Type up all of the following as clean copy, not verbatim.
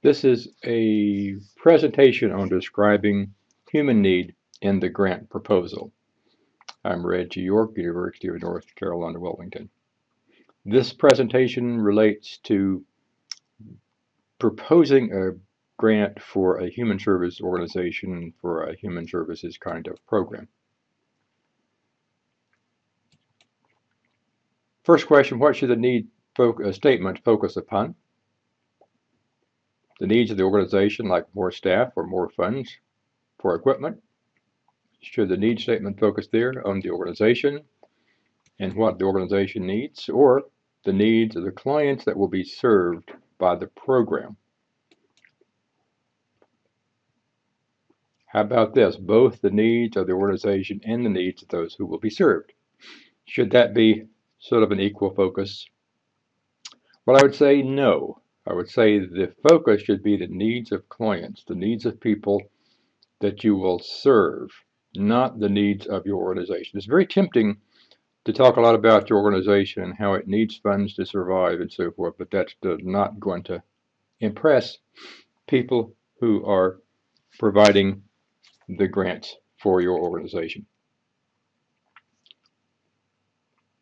This is a presentation on describing human need in the grant proposal. I'm Reggie York, University of North Carolina, Wilmington. This presentation relates to proposing a grant for a human service organization for a human services kind of program. First question, what should the need statement focus upon? The needs of the organization, like more staff or more funds for equipment. Should the need statement focus there on the organization and what the organization needs, or the needs of the clients that will be served by the program? How about this? Both the needs of the organization and the needs of those who will be served. Should that be sort of an equal focus? Well, I would say no. I would say the focus should be the needs of clients, the needs of people that you will serve, not the needs of your organization. It's very tempting to talk a lot about your organization and how it needs funds to survive and so forth, but that's not going to impress people who are providing the grants for your organization.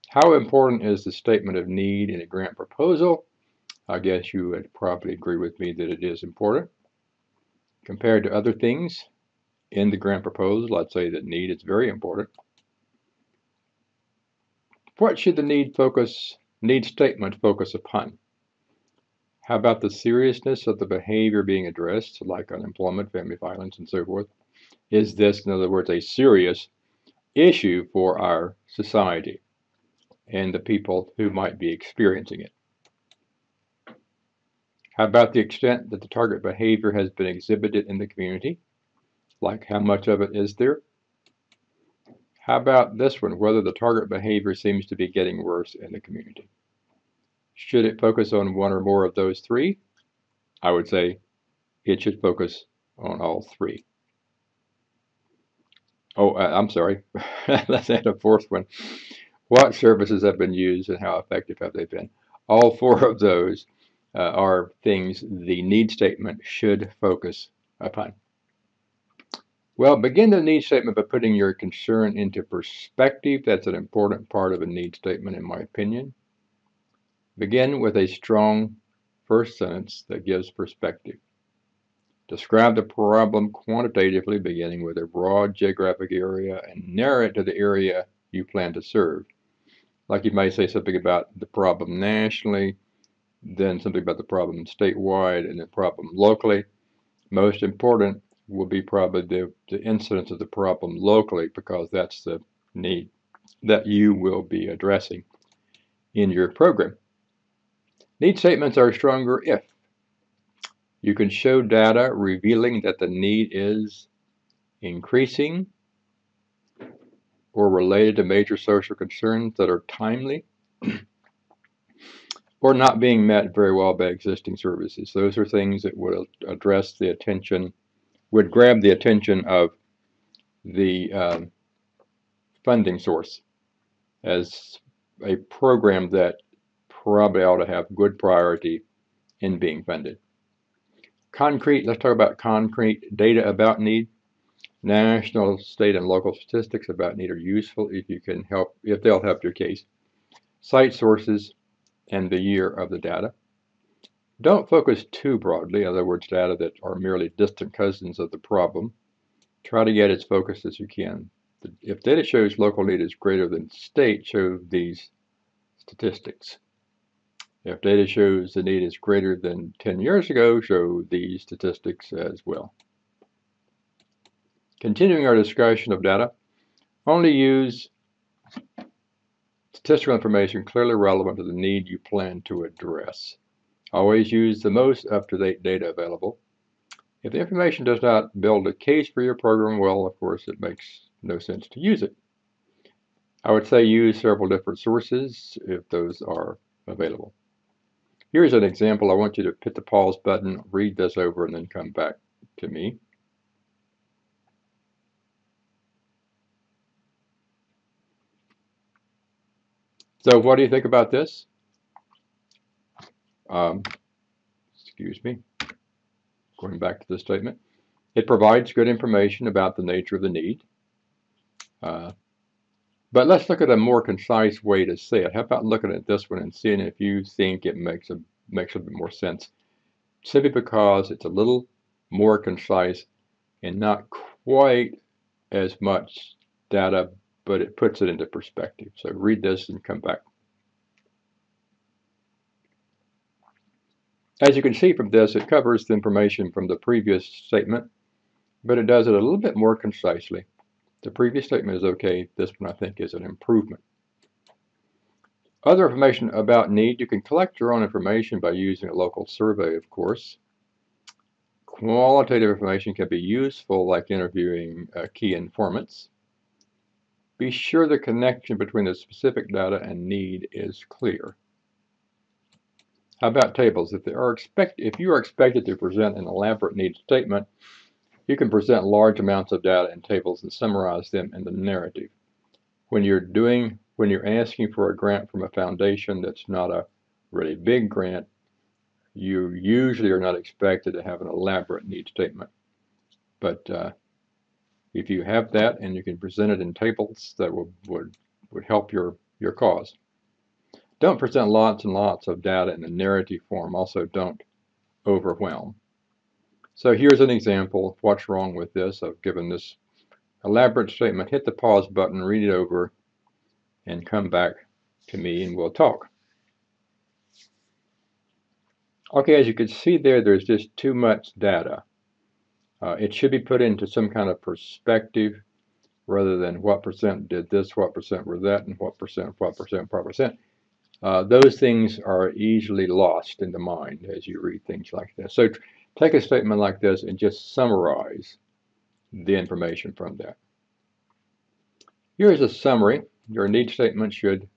How important is the statement of need in a grant proposal? I guess you would probably agree with me that it is important. Compared to other things in the grant proposal, I'd say that need is very important. What should the need statement focus upon? How about the seriousness of the behavior being addressed, like unemployment, family violence, and so forth? Is this, in other words, a serious issue for our society and the people who might be experiencing it? How about the extent that the target behavior has been exhibited in the community? Like how much of it is there? How about this one, whether the target behavior seems to be getting worse in the community? Should it focus on one or more of those three? I would say it should focus on all three. Oh, I'm sorry. Let's add a fourth one. What services have been used and how effective have they been? All four of those are things the need statement should focus upon. Well, begin the need statement by putting your concern into perspective. That's an important part of a need statement, in my opinion. Begin with a strong first sentence that gives perspective. Describe the problem quantitatively, beginning with a broad geographic area and narrow it to the area you plan to serve. Like you may say something about the problem nationally, then something about the problem statewide, and the problem locally. Most important will be probably the incidence of the problem locally, because that's the need that you will be addressing in your program. Need statements are stronger if you can show data revealing that the need is increasing or related to major social concerns that are timely or not being met very well by existing services. Those are things that would address the attention, would grab the attention of the funding source as a program that probably ought to have good priority in being funded. Let's talk about concrete data about need. National, state, and local statistics about need are useful if they'll help your case. Cite sources and the year of the data. Don't focus too broadly, in other words, data that are merely distant cousins of the problem. Try to get as focused as you can. If data shows local need is greater than state, show these statistics. If data shows the need is greater than 10 years ago, show these statistics as well. Continuing our discussion of data, only use statistical information clearly relevant to the need you plan to address. Always use the most up-to-date data available. If the information does not build a case for your program, well, of course, it makes no sense to use it. I would say use several different sources if those are available. Here's an example. I want you to hit the pause button, read this over, and then come back to me. So what do you think about this? Excuse me. going back to the statement. It provides good information about the nature of the need. But let's look at a more concise way to say it. How about looking at this one and seeing if you think it makes a bit more sense, simply because it's a little more concise and not quite as much data, but it puts it into perspective. So read this and come back. As you can see from this, it covers the information from the previous statement, but it does it a little bit more concisely. The previous statement is okay. This one, I think, is an improvement. Other information about need. You can collect your own information by using a local survey, of course. Qualitative information can be useful, like interviewing key informants. Be sure the connection between the specific data and need is clear. How about tables? If you are expected to present an elaborate needs statement, you can present large amounts of data in tables and summarize them in the narrative. When you're asking for a grant from a foundation that's not a really big grant, you usually are not expected to have an elaborate needs statement. But if you have that and you can present it in tables, that would help your cause. Don't present lots and lots of data in a narrative form. Also, don't overwhelm. So here's an example of what's wrong with this. I've given this elaborate statement. Hit the pause button, read it over, and come back to me and we'll talk. Okay, as you can see there's just too much data. It should be put into some kind of perspective rather than what percent did this, what percent were that, and what percent. Those things are easily lost in the mind as you read things like this. So take a statement like this and just summarize the information from that. Here's a summary. Your need statement should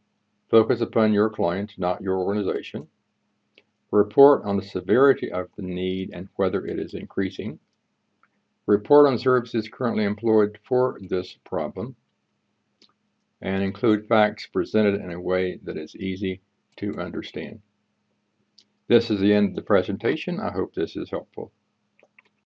focus upon your clients, not your organization. Report on the severity of the need and whether it is increasing. Report on services currently employed for this problem. And include facts presented in a way that is easy to understand. This is the end of the presentation. I hope this is helpful.